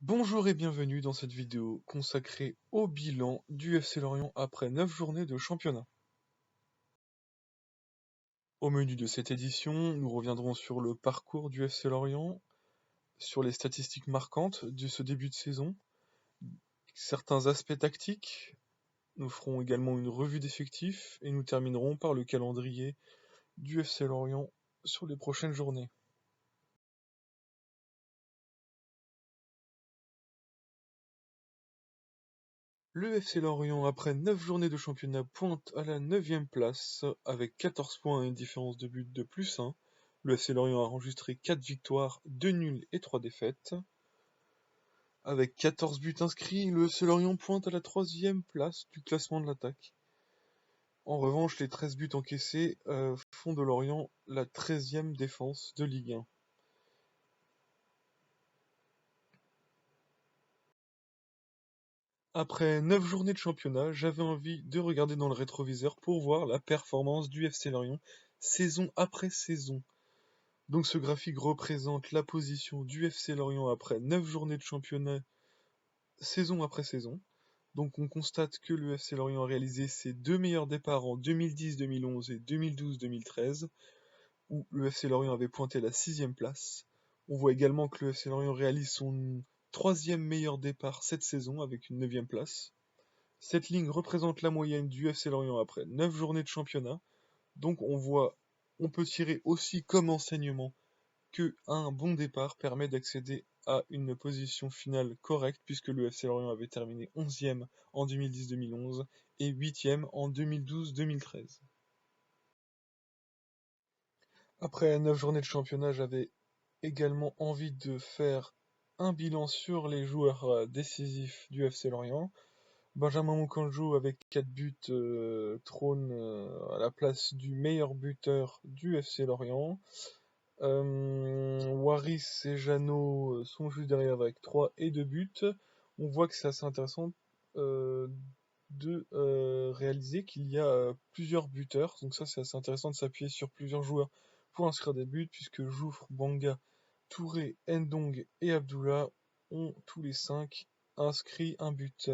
Bonjour et bienvenue dans cette vidéo consacrée au bilan du FC Lorient après 9 journées de championnat. Au menu de cette édition, nous reviendrons sur le parcours du FC Lorient, sur les statistiques marquantes de ce début de saison, certains aspects tactiques, nous ferons également une revue d'effectifs et nous terminerons par le calendrier du FC Lorient sur les prochaines journées. Le FC Lorient, après 9 journées de championnat, pointe à la 9e place avec 14 points et une différence de but de +1. Le FC Lorient a enregistré 4 victoires, 2 nuls et 3 défaites. Avec 14 buts inscrits, le FC Lorient pointe à la 3e place du classement de l'attaque. En revanche, les 13 buts encaissés font de Lorient la 13e défense de Ligue 1. Après 9 journées de championnat, j'avais envie de regarder dans le rétroviseur pour voir la performance du FC Lorient saison après saison. Donc ce graphique représente la position du FC Lorient après 9 journées de championnat, saison après saison. Donc on constate que le FC Lorient a réalisé ses deux meilleurs départs en 2010-2011 et 2012-2013, où le FC Lorient avait pointé la 6e place. On voit également que le FC Lorient réalise son troisième meilleur départ cette saison avec une 9e place. Cette ligne représente la moyenne du FC Lorient après 9 journées de championnat. Donc on peut tirer aussi comme enseignement que un bon départ permet d'accéder à une position finale correcte puisque le FC Lorient avait terminé 11e en 2010-2011 et 8e en 2012-2013. Après 9 journées de championnat, j'avais également envie de faire un bilan sur les joueurs décisifs du FC Lorient. Benjamin Moukandjou avec 4 buts trône à la place du meilleur buteur du FC Lorient. Waris et Jeannot sont juste derrière avec 3 et 2 buts. On voit que c'est assez intéressant de réaliser qu'il y a plusieurs buteurs. Donc ça c'est assez intéressant de s'appuyer sur plusieurs joueurs pour inscrire des buts puisque Jouffre, Banga, Touré, Ndong et Abdullah ont tous les 5 inscrit un but.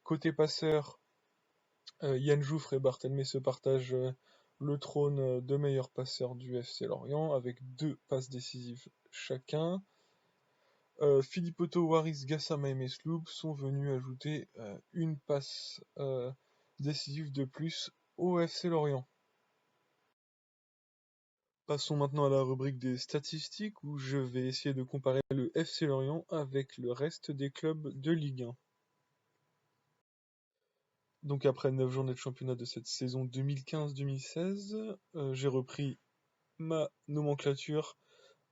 Côté passeur, Yann Jouffre et Barthélémy se partagent le trône de meilleur passeur du FC Lorient avec 2 passes décisives chacun. Philippe Otto, Waris, Gassama et Mesloub sont venus ajouter une passe décisive de plus au FC Lorient. Passons maintenant à la rubrique des statistiques où je vais essayer de comparer le FC Lorient avec le reste des clubs de Ligue 1. Donc après 9 journées de championnat de cette saison 2015-2016, j'ai repris ma nomenclature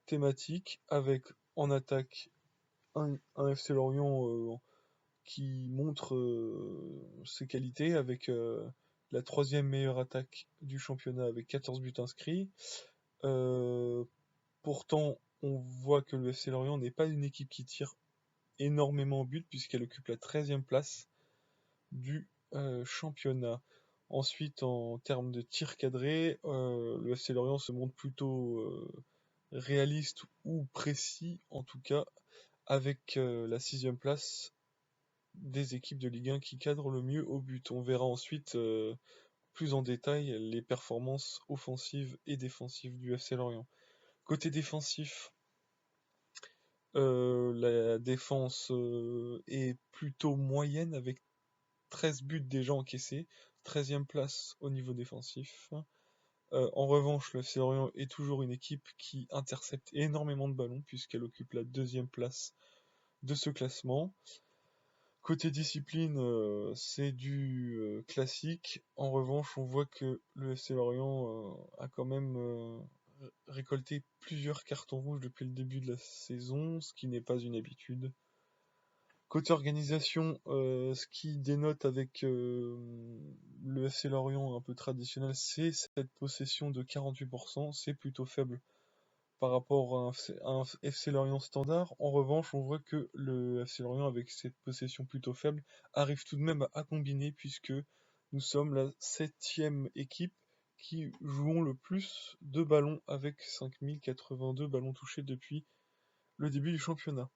thématique avec en attaque un FC Lorient qui montre ses qualités avec la troisième meilleure attaque du championnat avec 14 buts inscrits. Pourtant, on voit que le FC Lorient n'est pas une équipe qui tire énormément au but puisqu'elle occupe la 13e place du championnat. Ensuite, en termes de tir cadré, le FC Lorient se montre plutôt réaliste ou précis, en tout cas, avec la 6e place des équipes de Ligue 1 qui cadrent le mieux au but. On verra ensuite plus en détail les performances offensives et défensives du FC Lorient. Côté défensif, la défense est plutôt moyenne avec 13 buts déjà encaissés, 13e place au niveau défensif. En revanche, le FC Lorient est toujours une équipe qui intercepte énormément de ballons puisqu'elle occupe la 2e place de ce classement. Côté discipline, c'est du classique. En revanche, on voit que le FC Lorient a quand même récolté plusieurs cartons rouges depuis le début de la saison, ce qui n'est pas une habitude. Côté organisation, ce qui dénote avec le FC Lorient un peu traditionnel, c'est cette possession de 48%, c'est plutôt faible par rapport à un FC Lorient standard. En revanche, on voit que le FC Lorient, avec cette possession plutôt faible, arrive tout de même à combiner puisque nous sommes la 7e équipe qui jouons le plus de ballons avec 5082 ballons touchés depuis le début du championnat.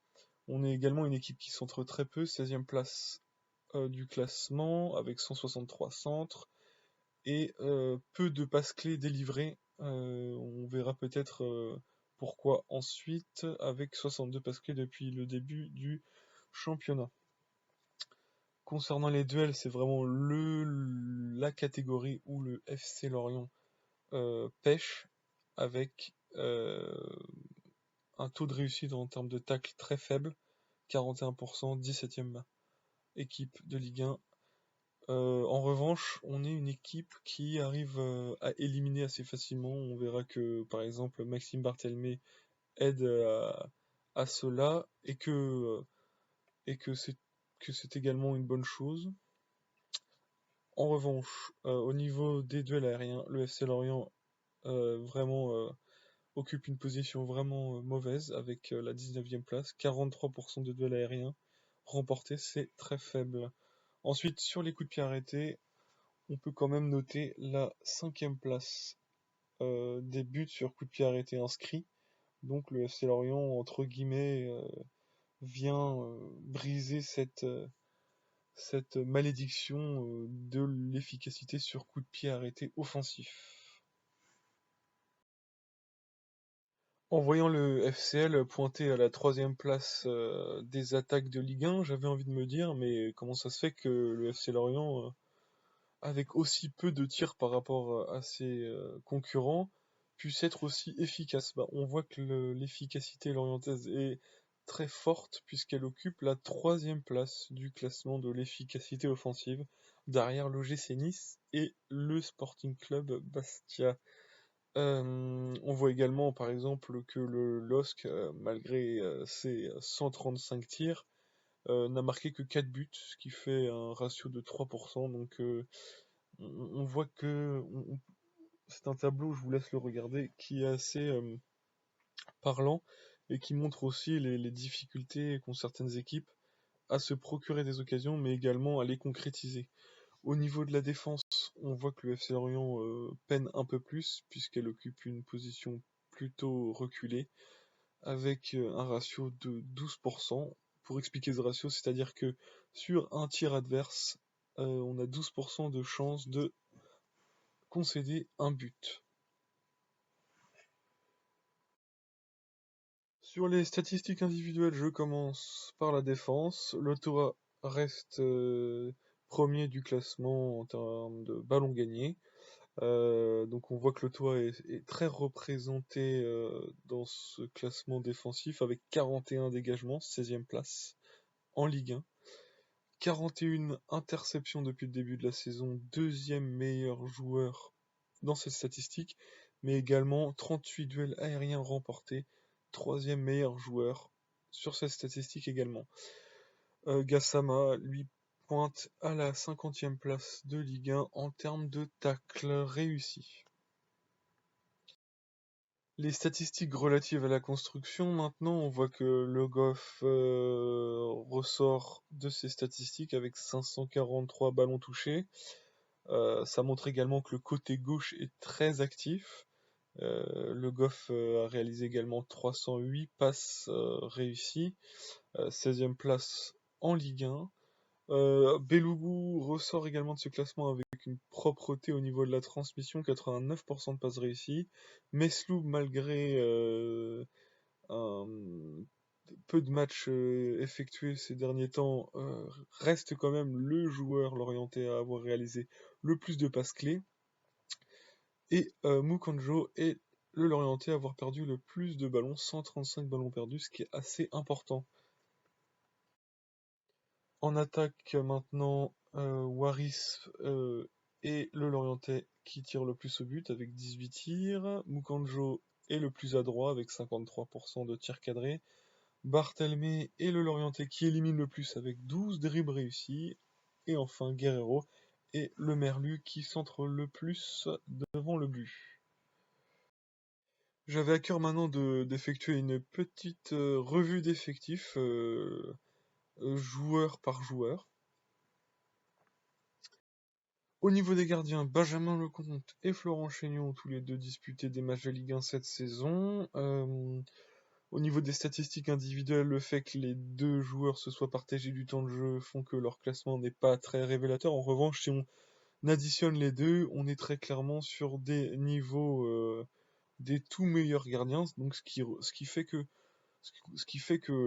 On est également une équipe qui centre très peu, 16e place du classement avec 163 centres et peu de passes clés délivrées. On verra peut-être pourquoi ensuite avec 62 passes clés depuis le début du championnat. Concernant les duels, c'est vraiment la catégorie où le FC Lorient pêche avec un taux de réussite en termes de tacle très faible, 41%, 17e équipe de Ligue 1. En revanche, on est une équipe qui arrive à éliminer assez facilement. On verra que, par exemple, Maxime Barthelmé aide à cela et que c'est également une bonne chose. En revanche, au niveau des duels aériens, le FC Lorient vraiment occupe une position vraiment mauvaise avec la 19e place, 43% de duels aériens remportés, c'est très faible. Ensuite, sur les coups de pied arrêtés, on peut quand même noter la 5e place des buts sur coups de pied arrêtés inscrits. Donc le FC Lorient, entre guillemets, vient briser cette malédiction de l'efficacité sur coups de pied arrêtés offensifs. En voyant le FCL pointer à la 3e place des attaques de Ligue 1, j'avais envie de me dire, mais comment ça se fait que le FC Lorient, avec aussi peu de tirs par rapport à ses concurrents, puisse être aussi efficace? On voit que l'efficacité lorientaise est très forte puisqu'elle occupe la 3e place du classement de l'efficacité offensive, derrière l'OGC Nice et le Sporting Club Bastia. On voit également par exemple que le LOSC, malgré ses 135 tirs, n'a marqué que 4 buts, ce qui fait un ratio de 3%. Donc on voit que c'est un tableau, je vous laisse le regarder, qui est assez parlant et qui montre aussi les difficultés qu'ont certaines équipes à se procurer des occasions, mais également à les concrétiser. Au niveau de la défense, on voit que le FC Lorient peine un peu plus, puisqu'elle occupe une position plutôt reculée, avec un ratio de 12%. Pour expliquer ce ratio, c'est-à-dire que sur un tir adverse, on a 12% de chance de concéder un but. Sur les statistiques individuelles, je commence par la défense. L'Ottawa reste premier du classement en termes de ballons gagnés. Donc on voit que l'Ottawa est très représenté dans ce classement défensif avec 41 dégagements, 16e place en Ligue 1. 41 interceptions depuis le début de la saison, deuxième meilleur joueur dans cette statistique, mais également 38 duels aériens remportés, troisième meilleur joueur sur cette statistique également. Gassama, lui, pointe à la 50e place de Ligue 1 en termes de tacles réussis. Les statistiques relatives à la construction, maintenant, on voit que Le Goff ressort de ses statistiques avec 543 ballons touchés. Ça montre également que le côté gauche est très actif. Le Goff a réalisé également 308 passes réussies, 16e place en Ligue 1. Belougou ressort également de ce classement avec une propreté au niveau de la transmission, 89% de passes réussies. Meslou, malgré un peu de matchs effectués ces derniers temps, reste quand même le joueur l'orienté à avoir réalisé le plus de passes clés. Et Mukanjo est le Lorientais à avoir perdu le plus de ballons, 135 ballons perdus, ce qui est assez important. En attaque maintenant, Waris est le Lorientais qui tire le plus au but avec 18 tirs. Mukanjo est le plus adroit avec 53% de tirs cadrés. Barthelmé est le Lorientais qui élimine le plus avec 12 dribbles réussis. Et enfin Guerrero est le Merlu qui centre le plus devant le but. J'avais à cœur maintenant d'effectuer une petite revue d'effectifs joueur par joueur. Au niveau des gardiens, Benjamin Lecomte et Florent Chénion ont tous les deux disputé des matchs de Ligue 1 cette saison. Au niveau des statistiques individuelles, le fait que les deux joueurs se soient partagés du temps de jeu font que leur classement n'est pas très révélateur. En revanche, si on additionne les deux, on est très clairement sur des niveaux des tout meilleurs gardiens, donc ce qui fait que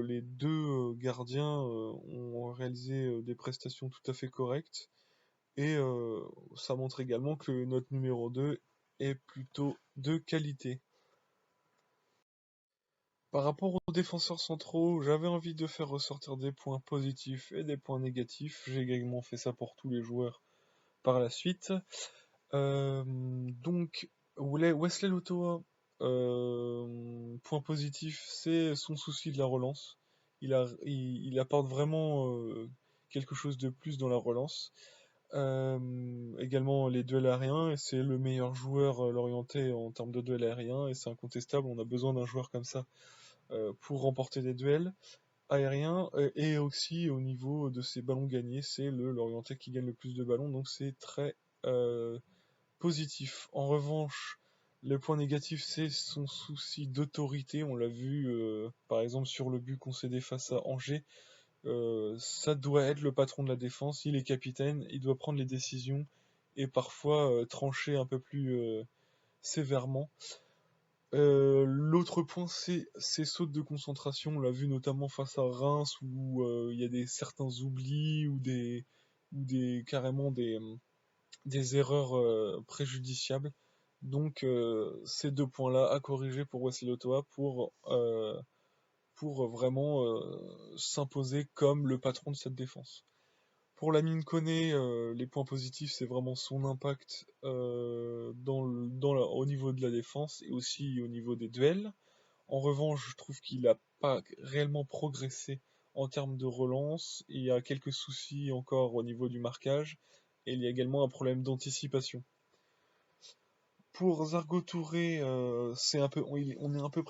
les deux gardiens ont réalisé des prestations tout à fait correctes. Et ça montre également que notre numéro 2 est plutôt de qualité. Par rapport aux défenseurs centraux, j'avais envie de faire ressortir des points positifs et des points négatifs. J'ai également fait ça pour tous les joueurs par la suite. Donc, Wesley Lotoa, point positif, c'est son souci de la relance. Il apporte vraiment quelque chose de plus dans la relance. Également les duels aériens, et c'est le meilleur joueur l'orienté en termes de duels aériens, et c'est incontestable, on a besoin d'un joueur comme ça pour remporter des duels aériens, et aussi au niveau de ses ballons gagnés, c'est l'orienté qui gagne le plus de ballons, donc c'est très positif. En revanche, le point négatif, c'est son souci d'autorité, on l'a vu par exemple sur le but concédé face à Angers. Ça doit être le patron de la défense, il est capitaine, il doit prendre les décisions et parfois trancher un peu plus sévèrement. L'autre point, c'est ses sautes de concentration. On l'a vu notamment face à Reims où il y a certains oublis ou carrément des erreurs préjudiciables. Donc ces deux points-là à corriger pour Wesley Lotoa pour vraiment s'imposer comme le patron de cette défense. Pour Lamine Koné, les points positifs, c'est vraiment son impact au niveau de la défense et aussi au niveau des duels. En revanche, je trouve qu'il n'a pas réellement progressé en termes de relance. Il y a quelques soucis encore au niveau du marquage et il y a également un problème d'anticipation. Pour Zargo Touré, on est à peu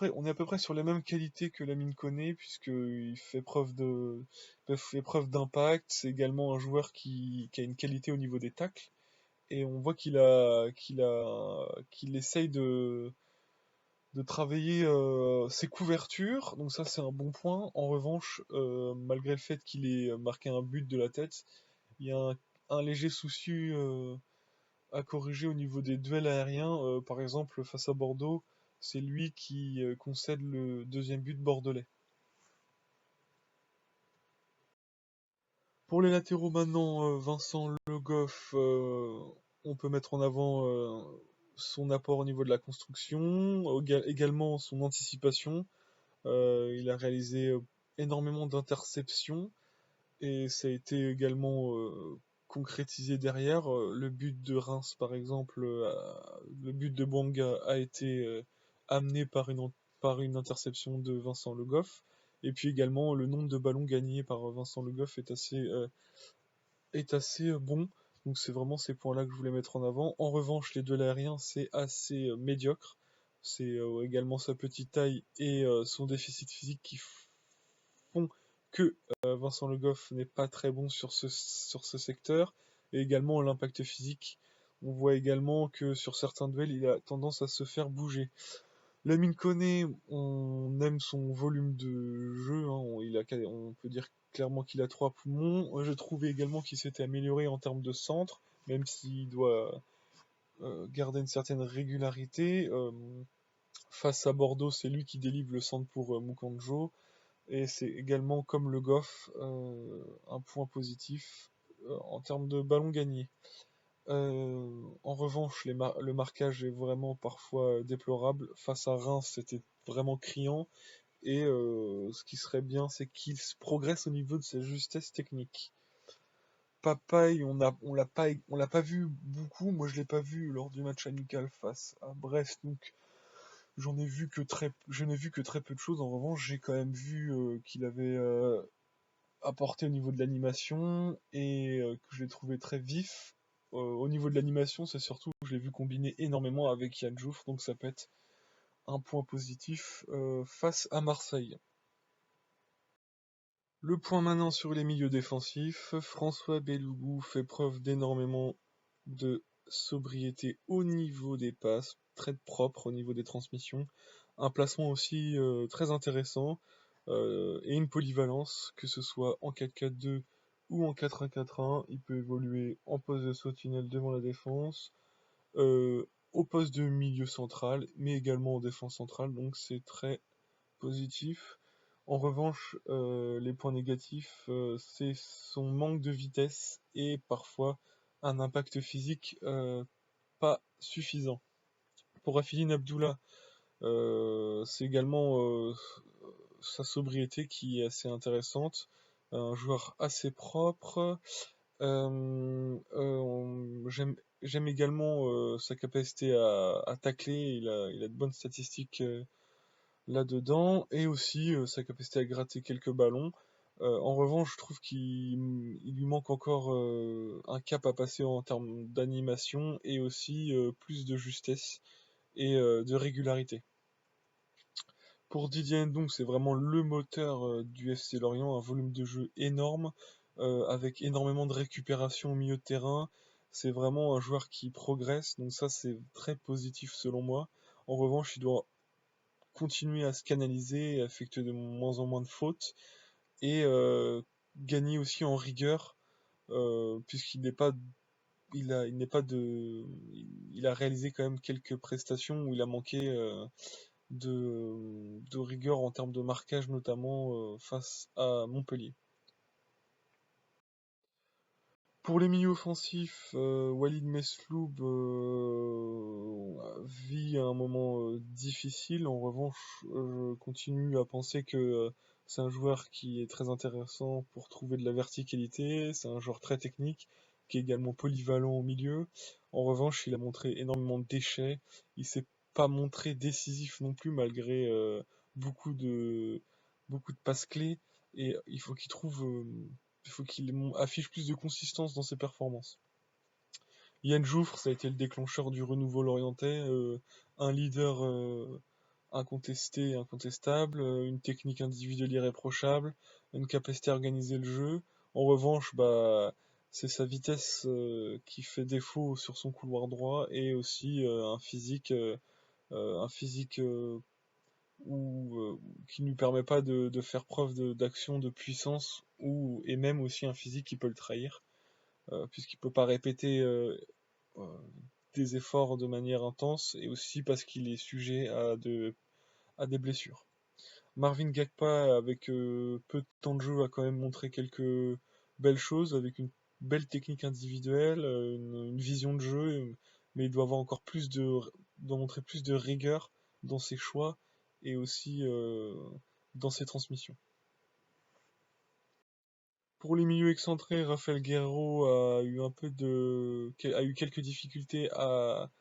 près sur les mêmes qualités que Lamine Koné, puisqu'il fait preuve d'impact. C'est également un joueur qui a une qualité au niveau des tacles. Et on voit qu'il essaye de travailler ses couvertures. Donc ça, c'est un bon point. En revanche, malgré le fait qu'il ait marqué un but de la tête, il y a un léger souci à corriger au niveau des duels aériens. Par exemple, face à Bordeaux, c'est lui qui concède le deuxième but bordelais. Pour les latéraux maintenant, Vincent Le Goff, on peut mettre en avant son apport au niveau de la construction, également son anticipation. Il a réalisé énormément d'interceptions et ça a été également concrétisé derrière. Le but de Reims, par exemple, le but de Bouanga a été amené par une interception de Vincent Le Goff. Et puis également, le nombre de ballons gagnés par Vincent Le Goff est assez bon. Donc c'est vraiment ces points-là que je voulais mettre en avant. En revanche, les duels aériens, c'est assez médiocre. C'est également sa petite taille et son déficit physique qui font que Vincent Le Goff n'est pas très bon sur ce secteur, et également l'impact physique. On voit également que sur certains duels, il a tendance à se faire bouger. Lamine Koné, on aime son volume de jeu, hein, on peut dire clairement qu'il a trois poumons. Je trouvais également qu'il s'était amélioré en termes de centre, même s'il doit garder une certaine régularité. Face à Bordeaux, c'est lui qui délivre le centre pour Mukanjo. Et c'est également, comme Le Goff, un point positif en termes de ballon gagné. En revanche, le marquage est vraiment parfois déplorable. Face à Reims, c'était vraiment criant. Et ce qui serait bien, c'est qu'il progresse au niveau de sa justesse technique. Papaye, on l'a pas vu beaucoup. Moi, je l'ai pas vu lors du match amical face à Brest. Donc, je n'ai vu que très peu de choses. En revanche, j'ai quand même vu qu'il avait apporté au niveau de l'animation et que je l'ai trouvé très vif. Au niveau de l'animation, c'est surtout que je l'ai vu combiner énormément avec Yann Jouffre, donc ça peut être un point positif face à Marseille. Le point maintenant sur les milieux défensifs, François Bellougou fait preuve d'énormément de sobriété au niveau des passes, très propre au niveau des transmissions. Un placement aussi très intéressant et une polyvalence, que ce soit en 4-4-2 ou en 4-1-4-1. Il peut évoluer en poste de sentinelle devant la défense, au poste de milieu central, mais également en défense centrale, donc c'est très positif. En revanche, les points négatifs, c'est son manque de vitesse et parfois un impact physique pas suffisant. Pour Rafidine Abdullah, c'est également sa sobriété qui est assez intéressante. Un joueur assez propre. J'aime également sa capacité à tacler. Il a de bonnes statistiques là-dedans. Et aussi sa capacité à gratter quelques ballons. En revanche, je trouve qu'il lui manque encore un cap à passer en termes d'animation et aussi plus de justesse et de régularité. Pour Didier Ndong, c'est vraiment le moteur du FC Lorient, un volume de jeu énorme, avec énormément de récupération au milieu de terrain. C'est vraiment un joueur qui progresse, donc ça c'est très positif selon moi. En revanche, il doit continuer à se canaliser, à effectuer de moins en moins de fautes et gagner aussi en rigueur, puisqu'il n'est pas, il n'est pas de, il a réalisé quand même quelques prestations où il a manqué de rigueur en termes de marquage, notamment face à Montpellier. Pour les milieux offensifs, Walid Mesloub vit un moment difficile. En revanche, je continue à penser que c'est un joueur qui est très intéressant pour trouver de la verticalité. C'est un joueur très technique, qui est également polyvalent au milieu. En revanche, il a montré énormément de déchets. Il s'est pas montré décisif non plus, malgré beaucoup de passes clés. Et il faut qu'il affiche plus de consistance dans ses performances. Yann Jouffre, ça a été le déclencheur du renouveau lorientais, un leader incontesté et incontestable, une technique individuelle irréprochable, une capacité à organiser le jeu. En revanche, bah, c'est sa vitesse qui fait défaut sur son couloir droit et aussi un physique qui ne lui permet pas de faire preuve d'action, de puissance, et même aussi un physique qui peut le trahir, puisqu'il ne peut pas répéter euh, des efforts de manière intense, et aussi parce qu'il est sujet à des blessures. Marvin Gakpa, avec peu de temps de jeu, a quand même montré quelques belles choses, avec une belle technique individuelle, une vision de jeu, mais il doit avoir encore doit montrer plus de rigueur dans ses choix et aussi dans ses transmissions. Pour les milieux excentrés, Rafael Guerrero a eu quelques difficultés à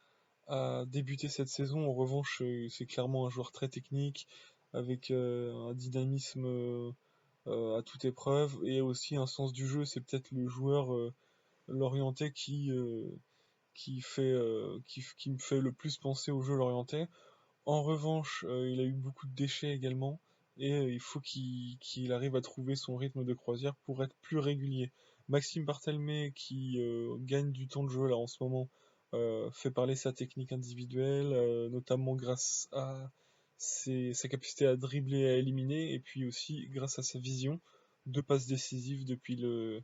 débuter cette saison. En revanche, c'est clairement un joueur très technique, avec un dynamisme à toute épreuve et aussi un sens du jeu. C'est peut-être le joueur lorientais qui me fait le plus penser au jeu lorientais. En revanche, il a eu beaucoup de déchets également et il faut qu'il arrive à trouver son rythme de croisière pour être plus régulier. Maxime Barthelmé, qui gagne du temps de jeu là en ce moment, fait parler sa technique individuelle, notamment grâce à sa capacité à dribbler et à éliminer, et puis aussi grâce à sa vision, deux passes décisives depuis le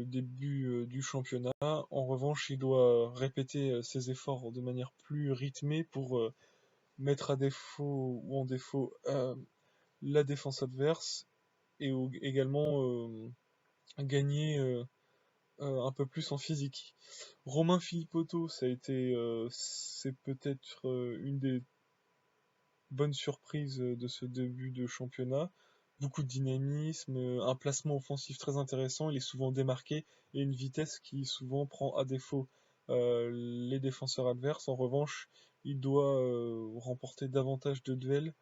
début du championnat. En revanche, il doit répéter ses efforts de manière plus rythmée pour mettre à défaut ou en défaut la défense adverse et également gagner un peu plus en physique. Romain Philippotto, c'est peut-être une des bonnes surprises de ce début de championnat. Beaucoup de dynamisme, un placement offensif très intéressant, il est souvent démarqué et une vitesse qui souvent prend à défaut les défenseurs adverses. En revanche, il doit remporter davantage de duels,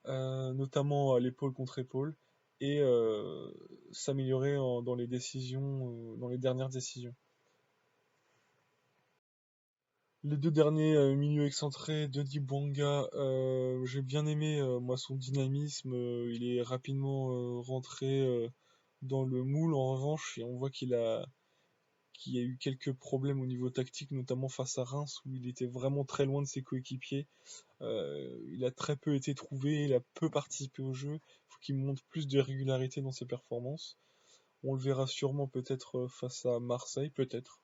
notamment à l'épaule contre épaule, et s'améliorer dans les décisions, dans les dernières décisions. Les deux derniers milieux excentrés, Denis Bouanga, j'ai bien aimé moi son dynamisme, il est rapidement rentré dans le moule en revanche, et on voit qu'il y a eu quelques problèmes au niveau tactique, notamment face à Reims, où il était vraiment très loin de ses coéquipiers. Il a très peu été trouvé, il a peu participé au jeu. Il faut qu'il montre plus de régularité dans ses performances. On le verra sûrement peut-être face à Marseille, peut-être.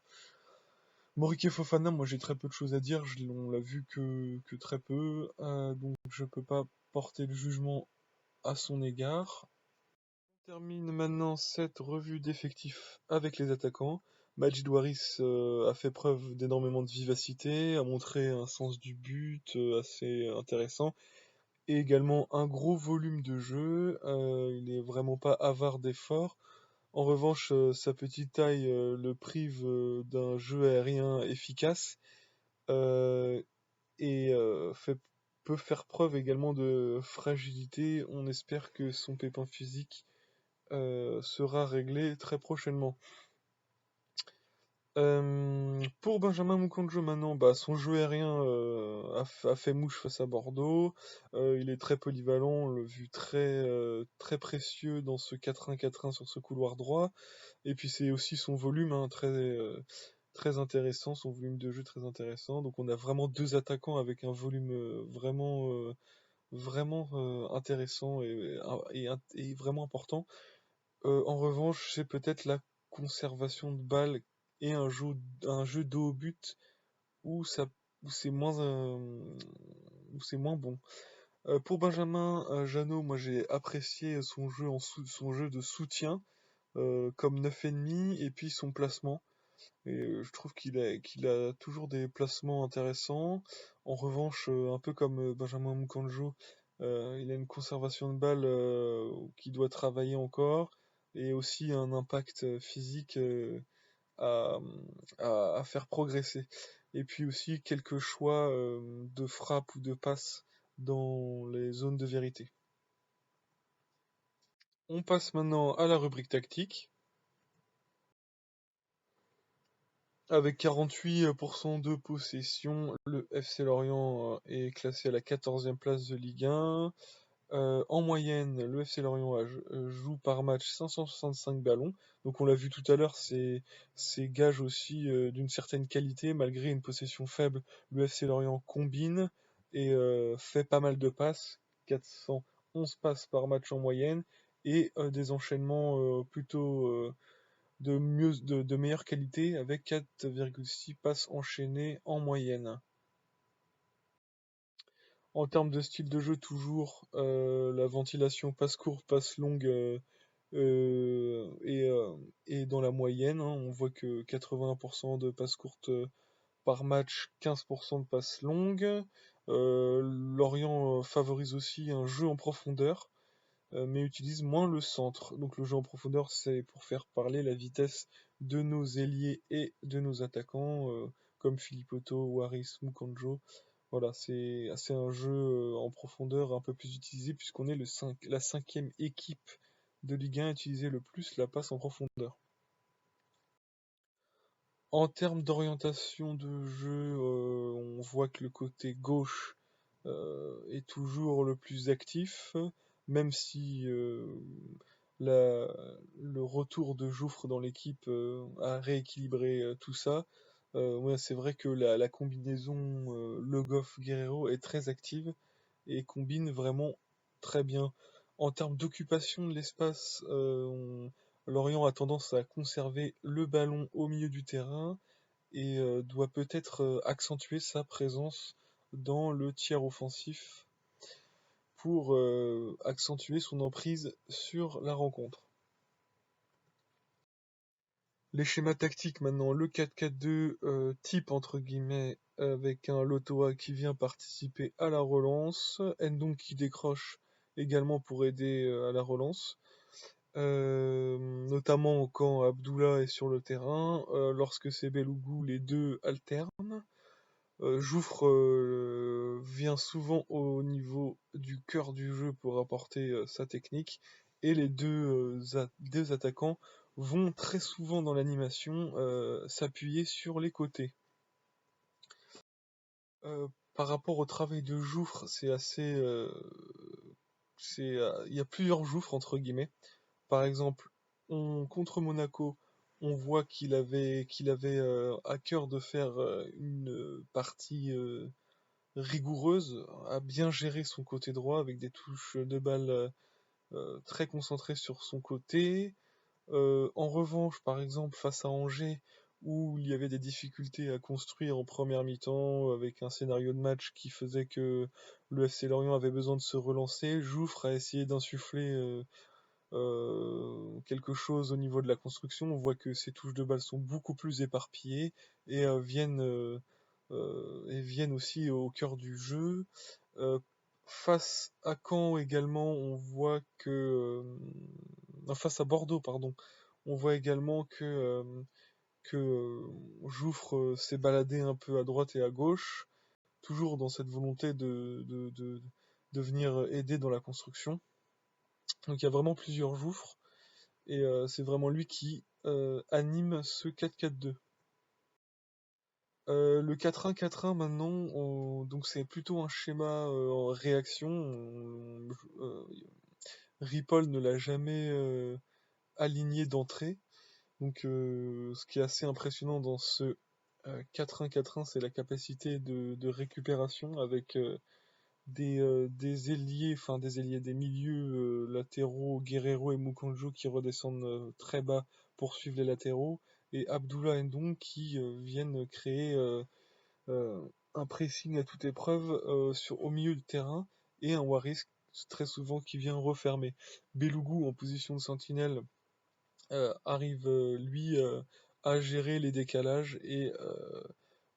Moriké Fofana, moi j'ai très peu de choses à dire, on l'a vu que très peu, donc je peux pas porter le jugement à son égard. On termine maintenant cette revue d'effectifs avec les attaquants. Majid Waris a fait preuve d'énormément de vivacité, a montré un sens du but assez intéressant, et également un gros volume de jeu. Il n'est vraiment pas avare d'efforts. En revanche, sa petite taille le prive d'un jeu aérien efficace et peut faire preuve également de fragilité. On espère que son pépin physique sera réglé très prochainement. Pour Benjamin Mukonjo maintenant, bah, son jeu aérien a fait mouche face à Bordeaux. Il est très polyvalent, on l'a vu très précieux dans ce 4-1-4-1 sur ce couloir droit. Et puis c'est aussi son volume très intéressant, son volume de jeu très intéressant. Donc on a vraiment deux attaquants avec un volume vraiment intéressant et vraiment important. En revanche, c'est peut-être la conservation de balles et un jeu dos au but où ça, où c'est moins, où c'est moins bon. Pour Benjamin Janot, moi j'ai apprécié son jeu de soutien comme 9,5 et puis son placement. Et je trouve qu'il a toujours des placements intéressants. En revanche, un peu comme Benjamin Mukanjo, il a une conservation de balle qui doit travailler encore et aussi un impact physique à, à faire progresser. Et puis aussi quelques choix de frappe ou de passe dans les zones de vérité. On passe maintenant à la rubrique tactique. Avec 48% de possession, le FC Lorient est classé à la 14e place de Ligue 1. En moyenne, le FC Lorient joue par match 565 ballons. Donc on l'a vu tout à l'heure, c'est gage aussi d'une certaine qualité. Malgré une possession faible, le FC Lorient combine et fait pas mal de passes. 411 passes par match en moyenne et des enchaînements plutôt de meilleure qualité avec 4,6 passes enchaînées en moyenne. En termes de style de jeu, toujours la ventilation passe courte, passe longue est dans la moyenne, hein. On voit que 80% de passes courtes par match, 15% de passes longues. Lorient favorise aussi un jeu en profondeur mais utilise moins le centre. Donc le jeu en profondeur, c'est pour faire parler la vitesse de nos ailiers et de nos attaquants, comme Philippe Otto, Waris, Mukonjo. Voilà, c'est un jeu en profondeur un peu plus utilisé puisqu'on est la cinquième équipe de Ligue 1 à utiliser le plus la passe en profondeur. En termes d'orientation de jeu, on voit que le côté gauche est toujours le plus actif, même si la- le retour de Jouffre dans l'équipe a rééquilibré tout ça. Ouais, c'est vrai que la combinaison Le Goff-Guerrero est très active et combine vraiment très bien. En termes d'occupation de l'espace, Lorient a tendance à conserver le ballon au milieu du terrain et doit peut-être accentuer sa présence dans le tiers offensif pour accentuer son emprise sur la rencontre. Les schémas tactiques maintenant, le 4-4-2 type entre guillemets avec un Lotoa qui vient participer à la relance, Ndong qui décroche également pour aider à la relance, notamment quand Abdullah est sur le terrain, lorsque c'est Belougou, les deux alternent. Jouffre vient souvent au niveau du cœur du jeu pour apporter sa technique et les deux attaquants vont très souvent dans l'animation s'appuyer sur les côtés. Par rapport au travail de Jouffre, il y a plusieurs Jouffres entre guillemets. Par exemple, contre Monaco, On voit qu'il avait à cœur de faire une partie rigoureuse, à bien gérer son côté droit avec des touches de balle très concentrées sur son côté. En revanche, par exemple, face à Angers, où il y avait des difficultés à construire en première mi-temps, avec un scénario de match qui faisait que le FC Lorient avait besoin de se relancer, Jouffre a essayé d'insuffler quelque chose au niveau de la construction. On voit que ces touches de balle sont beaucoup plus éparpillées et viennent aussi au cœur du jeu. Face à Caen également, on voit que face à Bordeaux, pardon, on voit également que Jouffre s'est baladé un peu à droite et à gauche, toujours dans cette volonté de venir aider dans la construction. Donc il y a vraiment plusieurs Jouffres, et c'est vraiment lui qui anime ce 4-4-2. Le 4-1-4-1 maintenant, donc c'est plutôt un schéma en réaction. Ripoll ne l'a jamais aligné d'entrée. Donc ce qui est assez impressionnant dans ce 4-1-4-1, c'est la capacité de récupération avec des ailiers, des milieux latéraux, Guerrero et Mukonjo qui redescendent très bas pour suivre les latéraux, et Abdullah Ndong qui viennent créer un pressing à toute épreuve au milieu du terrain, et un Waris très souvent qui vient refermer. Belougou en position de sentinelle arrive lui à gérer les décalages et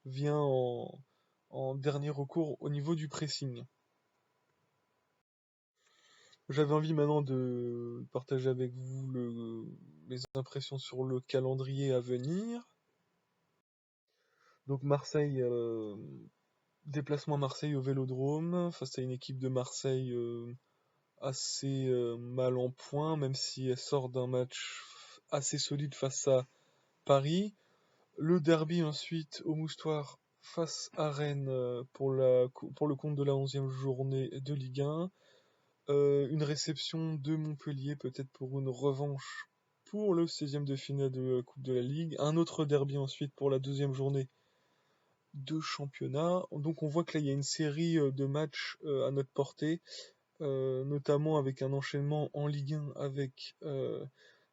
vient en dernier recours au niveau du pressing. J'avais envie maintenant de partager avec vous mes impressions sur le calendrier à venir. Donc Marseille, déplacement à Marseille au Vélodrome, face à une équipe de Marseille assez mal en point, même si elle sort d'un match assez solide face à Paris. Le derby ensuite au Moustoir face à Rennes pour le compte de la 11e journée de Ligue 1. Une réception de Montpellier, peut-être pour une revanche pour le 16e de finale de la Coupe de la Ligue. Un autre derby ensuite pour la 2e journée de championnat. Donc on voit que là il y a une série de matchs à notre portée, notamment avec un enchaînement en Ligue 1 avec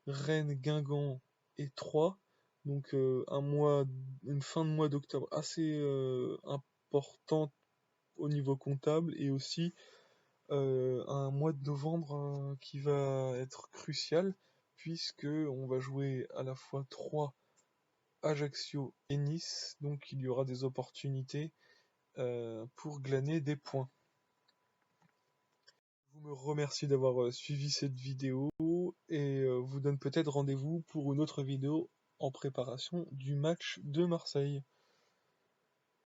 Rennes, Guingamp et Troyes. Donc une fin de mois d'octobre assez importante au niveau comptable, et aussi un mois de novembre qui va être crucial, puisque on va jouer à la fois Troyes, Ajaccio et Nice, donc il y aura des opportunités pour glaner des points. Je vous remercie d'avoir suivi cette vidéo, et vous donne peut-être rendez-vous pour une autre vidéo en préparation du match de Marseille.